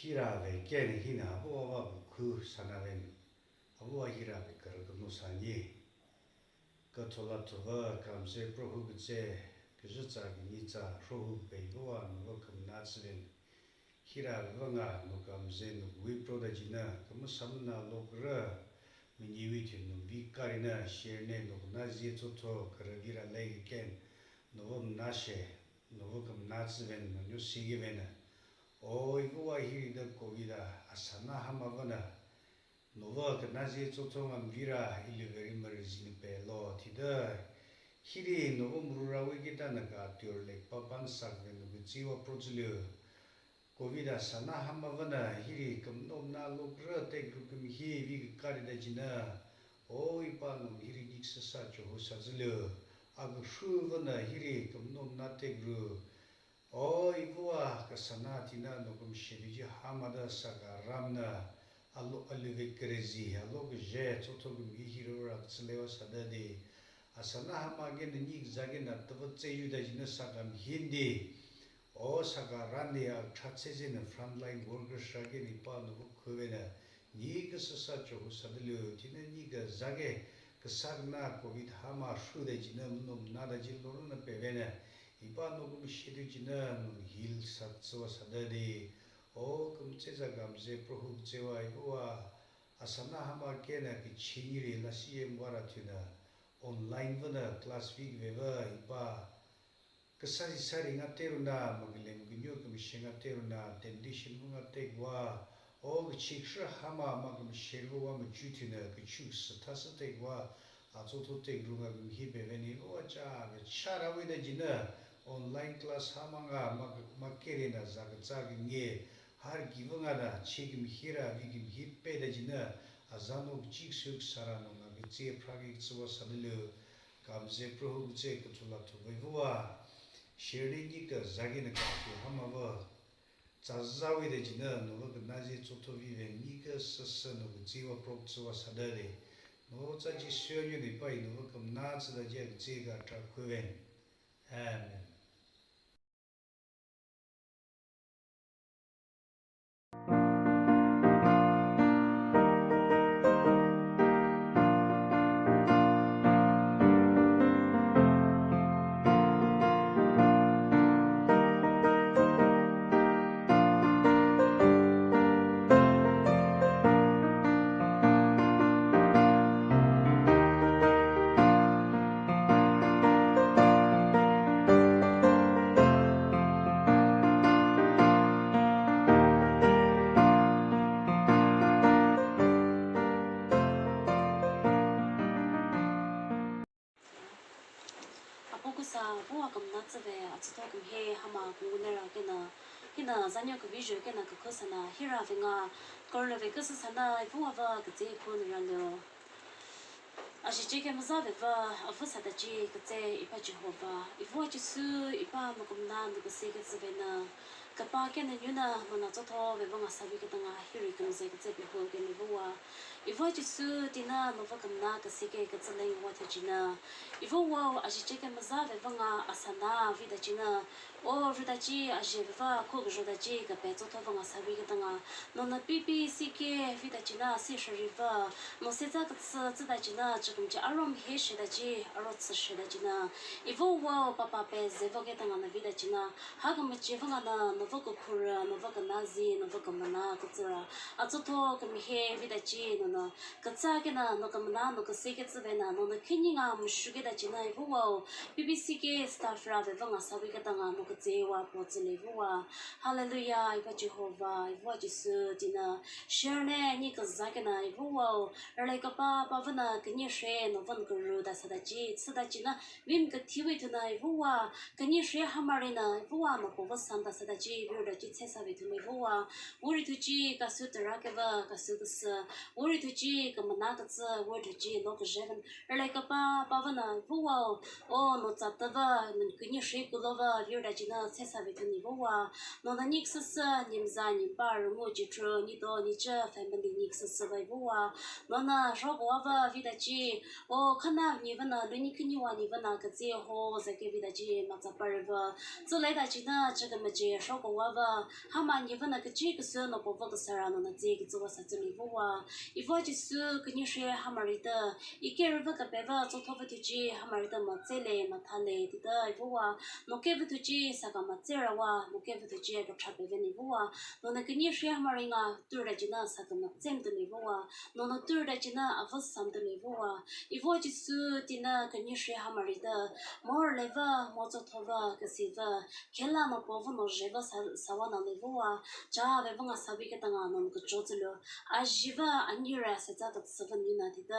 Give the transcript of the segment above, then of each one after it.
히라베 깨니 히나 보아바 그 사나벤 아부아 히라베 그르그 무사니 그 톨라토바 감세 프로후그제 그즈자기 니자 프로후베이보아 누가 금나츠벤 히라베가 누감제 누위 프로다지나 그무 삼나 로그라 미니위티는 비카리나 시에네 누나지 조토 그러기라 레이겐 누금 나셰 누금 나츠벤 뉴시기벤 오이고와 히리더 고기다 아사나 하마거나 노바 그나지 조통한 비라 일리베리머리지니 벨로 티더 히리 노고 무르라고 있다나가 띠올레 빠반삭베 누구 지와 프로질려 고기다 사나 하마거나 히리 금놈나 로그러 땡그금 히비 까리다지나 오이빠놈 히리 닉스사 조사질려 아그 슈거나 히리 금놈나 땡그 오이구와 그사나티나 녹음 시비지 하마다 사가 람나 알로 알리베 크레지 알로 그제 토토금 이히로라 슬레와 사다디 아사나 하마게는 닉자게나 터버체유다지나 사감 힌디 오 사가 란디아 차체제는 프론트라인 워커스하게 니빠노고 그베나 니그스사 조고 사들려 지는 니가 자게 그 사그나 코비드 하마 슈데지는 놈 나다지 로르나 베베나 이바 녹음 시리즈는 힐 사츠와 사다디 오 금체자 감제 프로후제와 이거와 아사나 하마케나 그 친일이 라시엠 와라티나 온라인 버나 클래스 빅 베바 이바 그 사리사리가 때로나 먹을래 그녀 그 미싱가 때로나 덴디션 뭔가 때와 오 그 칙스 하마 막음 쉐르와 뭐 주티나 그 축스 타스 때와 아조토 때 그루가 그 히베베니 오자 차라위다지나 온라인 클래스 하마가 막 깨리나 자기 할 기분하다 책임 히라 위김 히빼다지나 아자노 직속 사라노가 제 프라기츠와 사들려 감제 프로그제 그툴라토 베부와 쉐르니가 자기는 카피 하마바 자자위다지나 노가 나지 조토비베 니가 스스노 지와 프로그츠와 사들리 노자지 쉐르니 바이 노가 금나츠다 제가 타쿠벤 아멘 아츠토금 해 하마 공군이라게나 히나 자녀 그 비주게나 그 코사나 히라빙아 걸레베 그스사나 부와바 그제 코는란요 아시지게 무자베바 아프사다지 그제 이파지호바 이포지수 이파 먹음나 그 세게즈베나 kapakena yuna mona toto bebanga sabi ketanga hiri kumze ketse biho geni buwa ivo jisu tina nova kamna kasike ketseleng watajina ivo wow ajicheke maza bebanga asana vidajina o rudaji ajeva kog rudaji kape toto banga sabi ketanga nona PBCK vidajina si shariva no seza ketse zedajina chikumje arom he shidaji arotse shidajina ivo wow papa pe zevo ketanga na vidajina hagam jevanga na novaka kura novaka nazi novaka mana kutsura atsoto kamihe vidachi no katsagena no kamana no kaseketsvena no kininga mushugedachi na iwo PBCK staff ra vanga sabikatanga no katsewa potselewa hallelujah iba Jehovah iwa jisu dina sherne ni kazagena iwo raleka pa pavana kinishe no van guru da sadaji tsadaji na vim katiwituna iwo kinishe hamarina iwo no povasanda sadaji 지 체사비 두미보와 우리 두지 가수들하게바 가수드스 우리 두지 그만나가츠 우리 두지 노그제는 얼레가바 바바나 보와 오 노자다바 그니 쉐이글로바 비르다지나 체사비 두미보와 노나 닉스스 님자님 바르 모지트로 니도 니저 패밀리 닉스스 바이보와 노나 쇼고바 비다지 오 카나 니바나 루니크니와 니바나 그제호 자게 비다지 마자바르바 zul레다지나 저거 뭐지 쇼고 Bova, Haman Yavana Kachik, son of Bovakasara on the Zig Zuasatulivua. If what is so, can you share Hamarita? Ike Rivaka Beva, Sotovatuji, Hamarita Matsele, Matale, Tida, Ivua, Mokevatuji, Sakamatserawa, Mokevatuji, Trapevenivoa, Nona can you share Hamarina, Turajina, Sakamatsem to Livua, Nona Turajina, Avosam to Livua. If what is so, Tina, can you share Hamarita? More leva, Mozotova, Kasiva, Kela no Povo no Jeva Sawana Livua, Ja Vevanga Sabikatanga non Kuchotulu, Ajiva, Anira sets out at 7 United,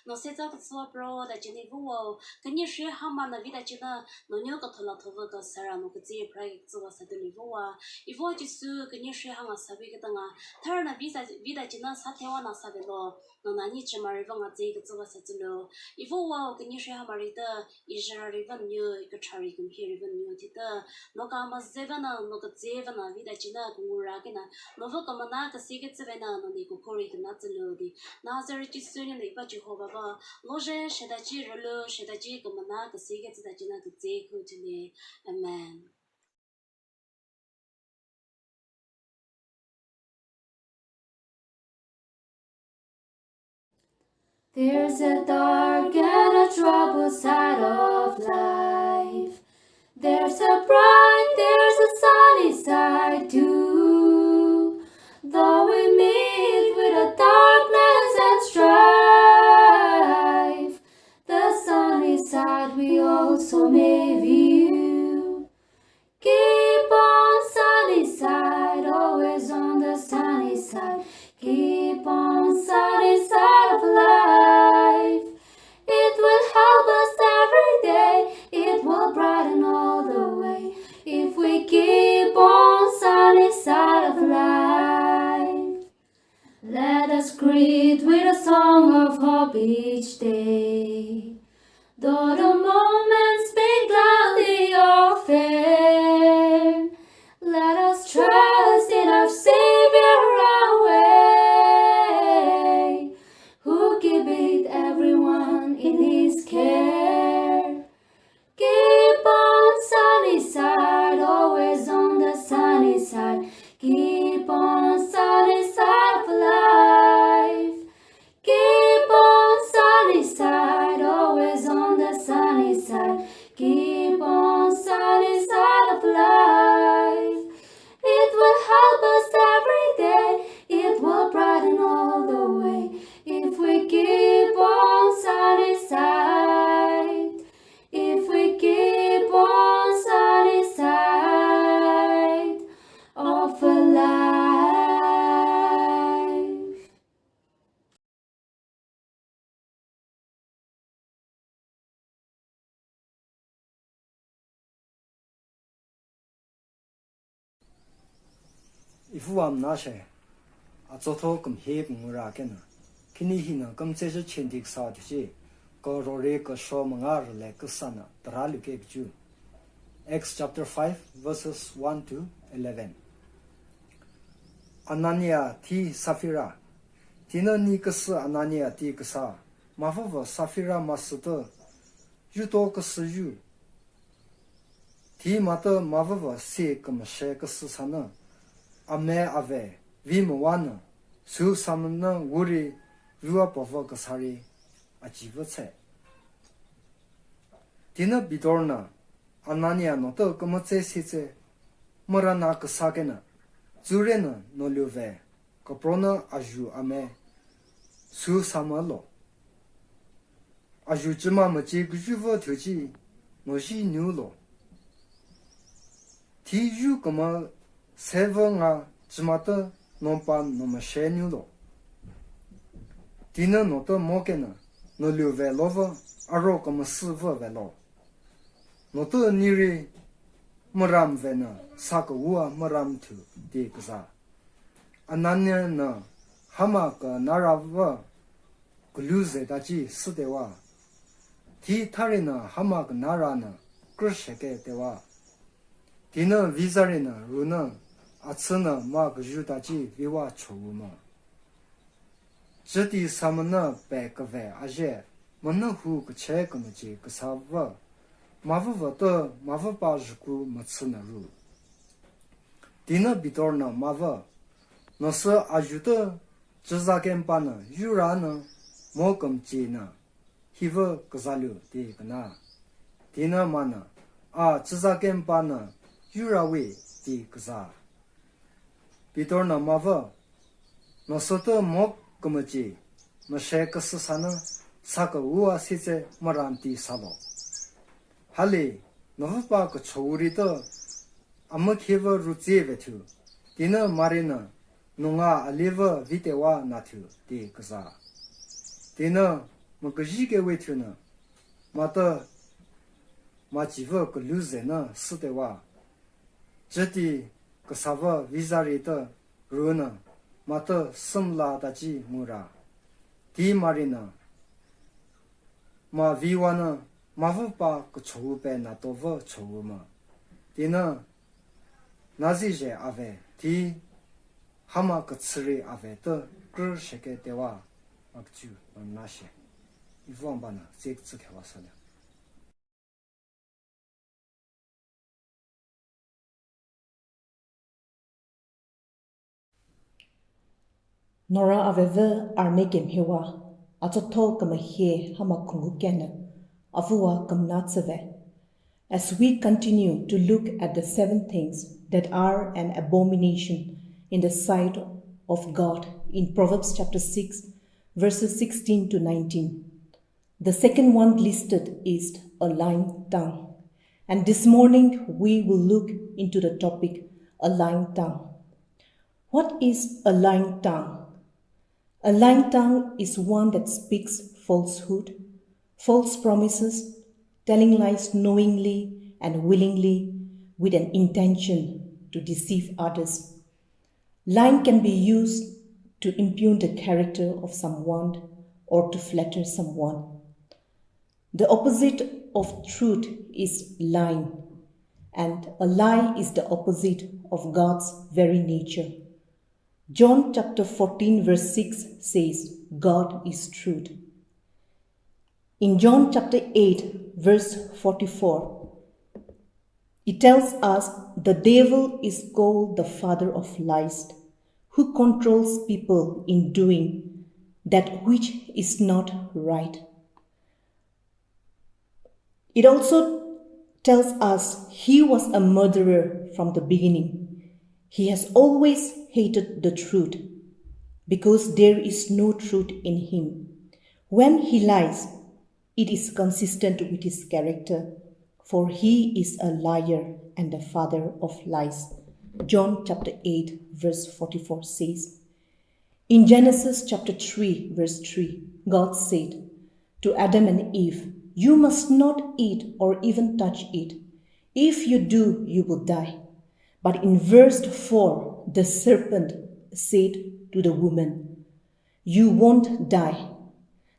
no sets out at Swapro, that Genivuo, can you share Hamana Vida China, no Nyokotola Tovaka Sarah no Kazi, Prague Zuas at Livua, if what is so, can you share Hanga Sabikatanga, turn a Vida China Satewana Savilo, no Nanicha Marivanga Zig Zuas at Lu, if all can you share Hamarita, Israel even new, Katiry can hear even new Tita. No kama zevana, no katzevana, vida china, kumuragina, Novokamana, Sigetsevena, no Nikokori, the Natsalodi, Nazareth is soon in the Jehovah, Loge, Shedachi, Rolo, Shedachi, Kamana, Sigets, the Jina, Kutse, Amen. There's a dark and a troubled side of life. There's a bright, there's a sunny side too. Though we meet with a darkness and strife, the sunny side we also may view. Keep on sunny side, always on the sunny side. Keep on sunny side of life. It will help us every day. It will brighten all the way. If we keep on sunny side of life. Let us greet with a song of hope each day. Though the moments may gladly or fair, let us trust in our Savior our way, who giveth everyone in His care. Keep on sunny side, always on the sunny side. Keep on sunny side of life. Keep on sunny side, always on the sunny side. Keep on sunny side of life. It will help us every day. It will brighten all the way. If we keep on sunny side. If we keep on sunny side of life. If you am not sure, a total come here, Murakan, Keneisenuo, come to the Chintic Saturday, go Rorek, show Mangar like a son, the Rally Cape Jew. Acts chapter 5, verses 1 to 11. Anania T. Safira, Tina Nikas Anania T. Kasa, Mafava Safira Master, you talk as you. T. Mata Mavava, say, come shake a susana. Ame ave, vim wana, su samana wuri, vua pova kasari, a jivatse. Tina bidorna, Anania no to kamate sitse, Morana kasagena, Zurena no luve, Coprona aju ame, su samalo. Aju jima maji gujuva tuji, noji nulo. Ti ju kama Sevanga Jimata Nompa Nomashenulo. Dina nota mokena, no luve lova, arokama silver velo. Nota niri Maram vena, Sakawua Maram tu, de Gaza. Ananya na Hamaka Narava Guluze daji Sudewa. Ti Tarina Hamak Narana, Grusheke dewa. Dina Vizarina Runa. Atsana mag judaji viwa chowuma. Jiti samana bekave aje, manahu kchekamaji kasava, mavava to mavaba jku matsuna ru. Dina bitorna mava nosa ajuta jazakem pana yurana mokam china hiva kazalu de kana dina mana a jazakem pana yurawe de kaza bitorna mava nosota mokamaji mashekasana saka uwa size maranti sabo hali nohpa ko chorita amakhiva ruchevethu dina marina nunga aliva vitewa nathu de kaza dina makajike wethuna mata machiva ko luzena sutewa jati kasava vizarita runa mata samla daji mura di marina ma viwana mavupa ko choube na tova chowuma dina nazije ave di hama ko tsri ave to kr sheke dewa akju nashe ivon bana zek tsike wasala Nora aveve armegem hewa atotol kama he hama kungukena avua kamnatsave. As we continue to look at the 7 things that are an abomination in the sight of God in Proverbs chapter 6 verses 16 to 19. The second one listed is a lying tongue. And this morning we will look into the topic a lying tongue. What is a lying tongue? A lying tongue is one that speaks falsehood, false promises, telling lies knowingly and willingly with an intention to deceive others. Lying can be used to impugn the character of someone or to flatter someone. The opposite of truth is lying, and a lie is the opposite of God's very nature. John chapter 14 verse 6 says, God is truth. In John chapter 8 verse 44, it tells us the devil is called the father of lies, who controls people in doing that which is not right. It also tells us he was a murderer from the beginning. He has always hated the truth because there is no truth in him. When he lies, it is consistent with his character, for he is a liar and the father of lies. John chapter 8 verse 44 says, in Genesis chapter 3 verse 3, God said to Adam and Eve, you must not eat or even touch it. If you do, you will die. But in verse 4, the serpent said to the woman, you won't die.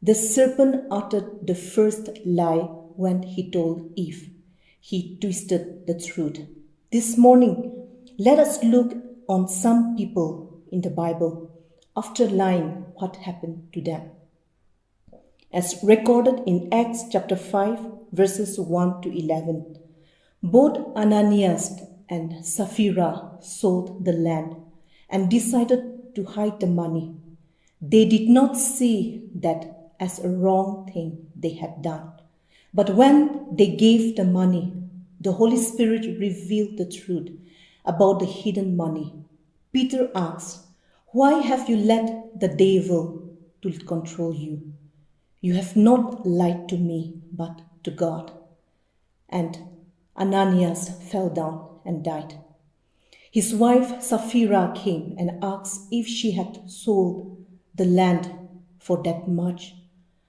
The serpent uttered the first lie when he told Eve. He twisted the truth. This morning, let us look on some people in the Bible. After lying, what happened to them? As recorded in Acts chapter 5, verses 1 to 11, both Ananias and Sapphira sold the land and decided to hide the money. They did not see that as a wrong thing they had done. But when they gave the money, the Holy Spirit revealed the truth about the hidden money. Peter asked, why have you let the devil to control you? You have not lied to me, but to God. And Ananias fell down and died. His wife Sapphira came and asked if she had sold the land for that much.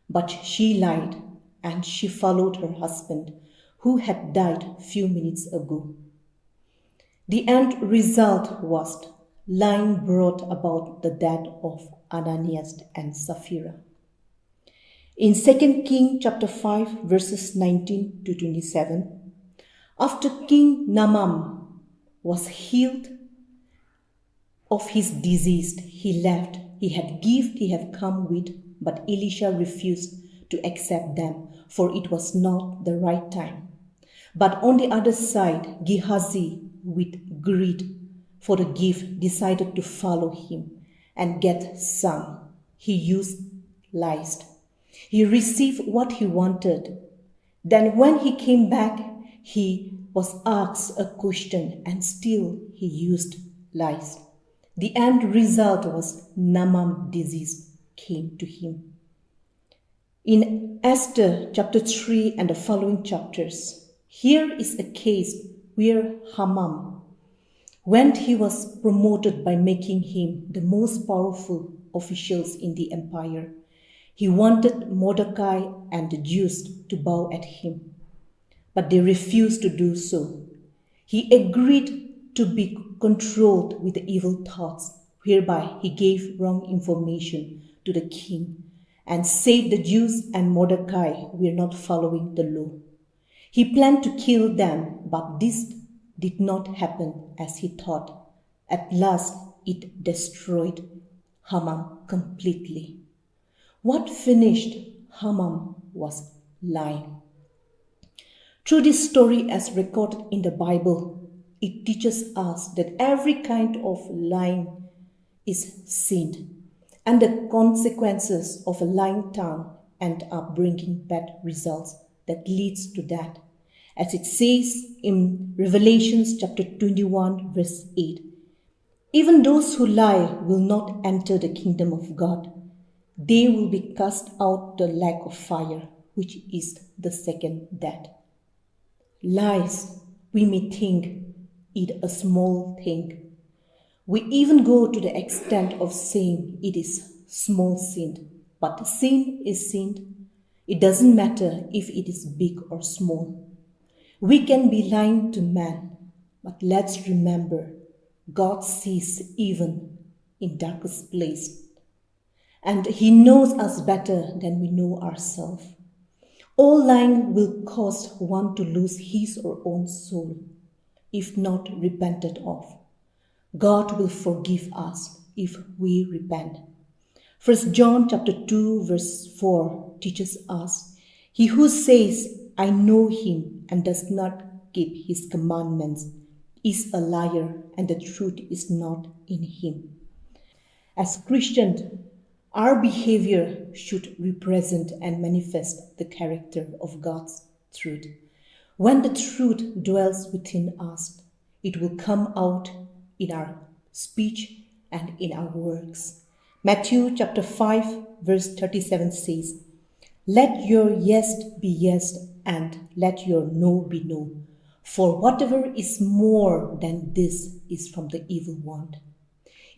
But she lied, and she followed her husband, who had died a few minutes ago. The end result was lying brought about the death of Ananias and Sapphira. In 2 Kings chapter 5 verses 19 to 27, after King Naaman was healed of his disease, he left. He had gifts he had come with, but Elisha refused to accept them, for it was not the right time. But on the other side, Gehazi, with greed for the gift decided to follow him and get some. He used lies. He received what he wanted. Then when he came back, he was asked a question and still he used lies. The end result was Naaman disease came to him. In Esther chapter 3 and the following chapters, here is a case where Haman, when he was promoted by making him the most powerful officials in the empire, he wanted Mordecai and the Jews to bow at him, but they refused to do so. He agreed to be controlled with the evil thoughts, whereby he gave wrong information to the king and said the Jews and Mordecai were not following the law. He planned to kill them, but this did not happen as he thought. At last, it destroyed Haman completely. What finished Haman was lying. Through this story as recorded in the Bible, it teaches us that every kind of lying is sin, and the consequences of a lying tongue end up bringing bad results that leads to that. As it says in Revelation chapter 21 verse 8, even those who lie will not enter the kingdom of God. They will be cast out the lake of fire, which is the second death. Lies, we may think it a small thing. We even go to the extent of saying it is small sin. But sin is sin. It doesn't matter if it is big or small. We can be lying to man, but let's remember, God sees even in darkest place. And he knows us better than we know ourselves. All lying will cause one to lose his or own soul, if not repented of. God will forgive us if we repent. 1 John chapter 2 verse 4 teaches us, he who says, I know him and does not keep his commandments is a liar, and the truth is not in him. As Christians, our behavior should represent and manifest the character of God's truth. When the truth dwells within us, it will come out in our speech and in our works. Matthew chapter 5 verse 37 says, let your yes be yes and let your no be no. For whatever is more than this is from the evil one.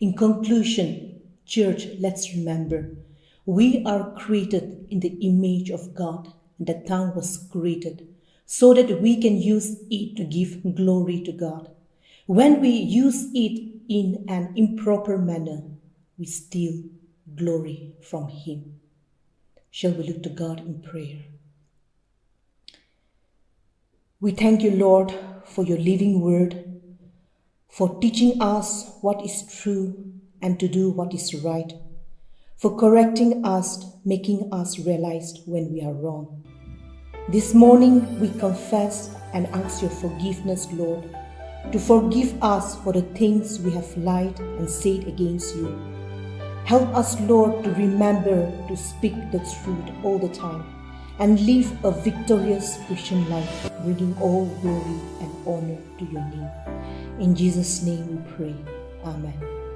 In conclusion, church, let's remember, we are created in the image of God, and the tongue was created so that we can use it to give glory to God. When we use it in an improper manner, we steal glory from Him. Shall we look to God in prayer? We thank you, Lord, for your living word, for teaching us what is true and to do what is right, for correcting us, making us realize when we are wrong. This morning we confess and ask your forgiveness, Lord, to forgive us for the things we have lied and said against you. Help us, Lord, to remember to speak the truth all the time and live a victorious Christian life, bringing all glory and honor to your name. In Jesus' name we pray. Amen.